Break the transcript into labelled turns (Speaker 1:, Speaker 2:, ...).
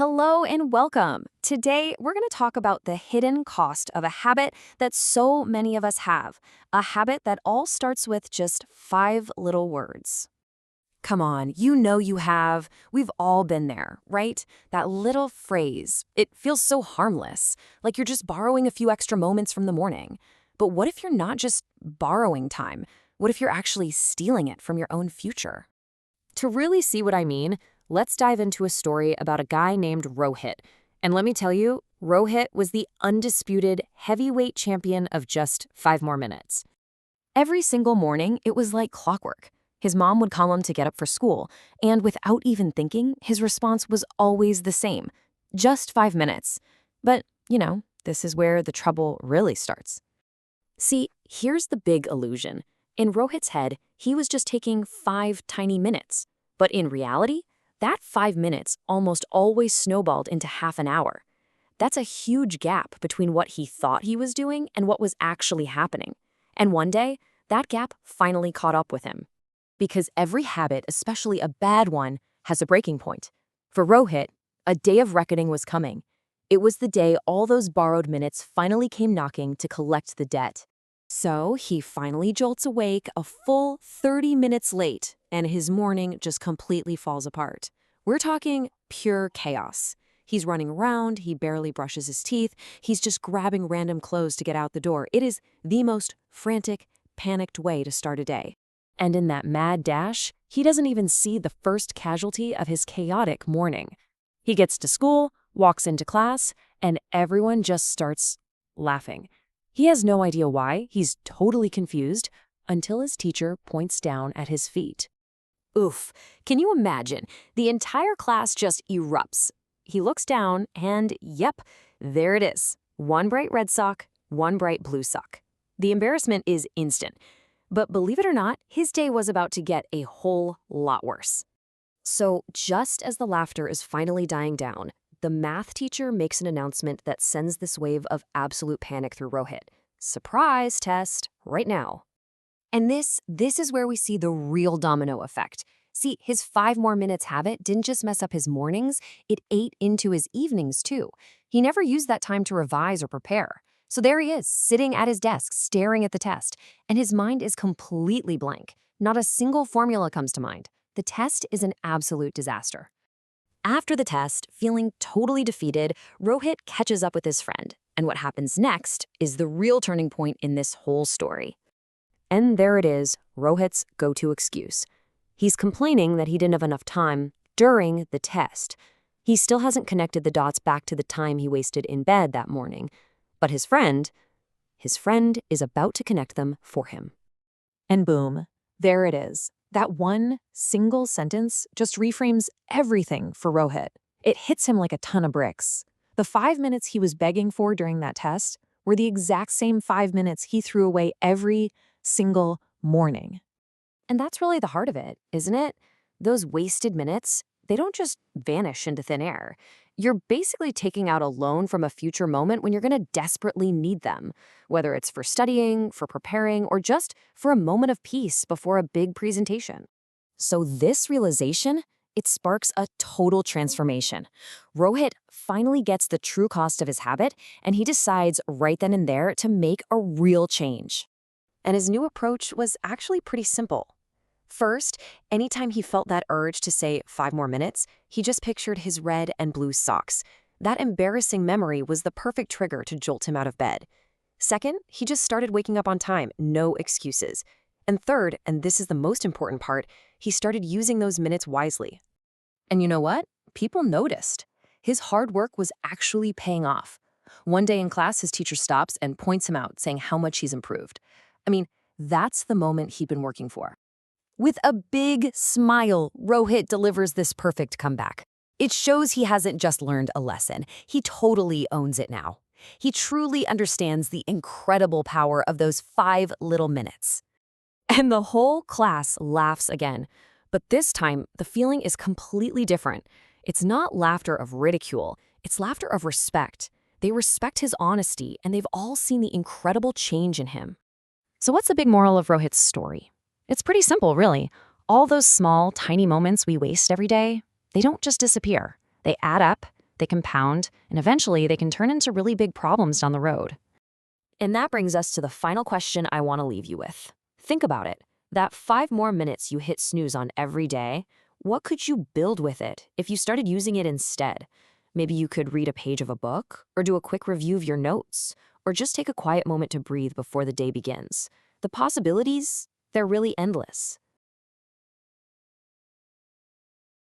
Speaker 1: Hello and welcome. Today, we're going to talk about the hidden cost of a habit that so many of us have, a habit that all starts with just 5 little words. Come on, you know you have. We've all been there, right? That little phrase. It feels so harmless, like you're just borrowing a few extra moments from the morning. But what if you're not just borrowing time? What if you're actually stealing it from your own future? To really see what I mean, let's dive into a story about a guy named Rohit. And let me tell you, Rohit was the undisputed heavyweight champion of just 5 more minutes. Every single morning, it was like clockwork. His mom would call him to get up for school, and without even thinking, his response was always the same: just 5 minutes. But, this is where the trouble really starts. See, here's the big illusion. In Rohit's head, he was just taking 5 tiny minutes. But in reality, that 5 minutes almost always snowballed into half an hour. That's a huge gap between what he thought he was doing and what was actually happening. And one day, that gap finally caught up with him. Because every habit, especially a bad one, has a breaking point. For Rohit, a day of reckoning was coming. It was the day all those borrowed minutes finally came knocking to collect the debt. So he finally jolts awake a full 30 minutes late, and his morning just completely falls apart. We're talking pure chaos. He's running around, he barely brushes his teeth, he's just grabbing random clothes to get out the door. It is the most frantic, panicked way to start a day. And in that mad dash, he doesn't even see the first casualty of his chaotic morning. He gets to school, walks into class, and everyone just starts laughing. He has no idea why, he's totally confused, until his teacher points down at his feet. Oof, can you imagine? The entire class just erupts. He looks down and, yep, there it is. One bright red sock, one bright blue sock. The embarrassment is instant. But believe it or not, his day was about to get a whole lot worse. So just as the laughter is finally dying down, the math teacher makes an announcement that sends this wave of absolute panic through Rohit. Surprise test, right now. And this is where we see the real domino effect. See, his 5 more minutes habit didn't just mess up his mornings, it ate into his evenings too. He never used that time to revise or prepare. So there he is, sitting at his desk, staring at the test, and his mind is completely blank. Not a single formula comes to mind. The test is an absolute disaster. After the test, feeling totally defeated, Rohit catches up with his friend. And what happens next is the real turning point in this whole story. And there it is, Rohit's go-to excuse. He's complaining that he didn't have enough time during the test. He still hasn't connected the dots back to the time he wasted in bed that morning. But his friend is about to connect them for him. And boom, there it is. That one single sentence just reframes everything for Rohit. It hits him like a ton of bricks. The 5 minutes he was begging for during that test were the exact same 5 minutes he threw away every single morning. And that's really the heart of it, isn't it? Those wasted minutes, they don't just vanish into thin air. You're basically taking out a loan from a future moment when you're going to desperately need them, whether it's for studying, for preparing, or just for a moment of peace before a big presentation. So this realization, it sparks a total transformation. Rohit finally gets the true cost of his habit, and he decides right then and there to make a real change. And his new approach was actually pretty simple. First, anytime he felt that urge to say 5 more minutes, he just pictured his red and blue socks. That embarrassing memory was the perfect trigger to jolt him out of bed. Second, he just started waking up on time, no excuses. And third, and this is the most important part, he started using those minutes wisely. And you know what? People noticed. His hard work was actually paying off. One day in class, his teacher stops and points him out, saying how much he's improved. I mean, that's the moment he'd been working for. With a big smile, Rohit delivers this perfect comeback. It shows he hasn't just learned a lesson. He totally owns it now. He truly understands the incredible power of those 5 little minutes. And the whole class laughs again. But this time, the feeling is completely different. It's not laughter of ridicule. It's laughter of respect. They respect his honesty, and they've all seen the incredible change in him. So what's the big moral of Rohit's story? It's pretty simple, really. All those small, tiny moments we waste every day, they don't just disappear. They add up, they compound, and eventually they can turn into really big problems down the road. And that brings us to the final question I want to leave you with. Think about it. That 5 more minutes you hit snooze on every day, what could you build with it if you started using it instead? Maybe you could read a page of a book, or do a quick review of your notes, or just take a quiet moment to breathe before the day begins. The possibilities, they're really endless.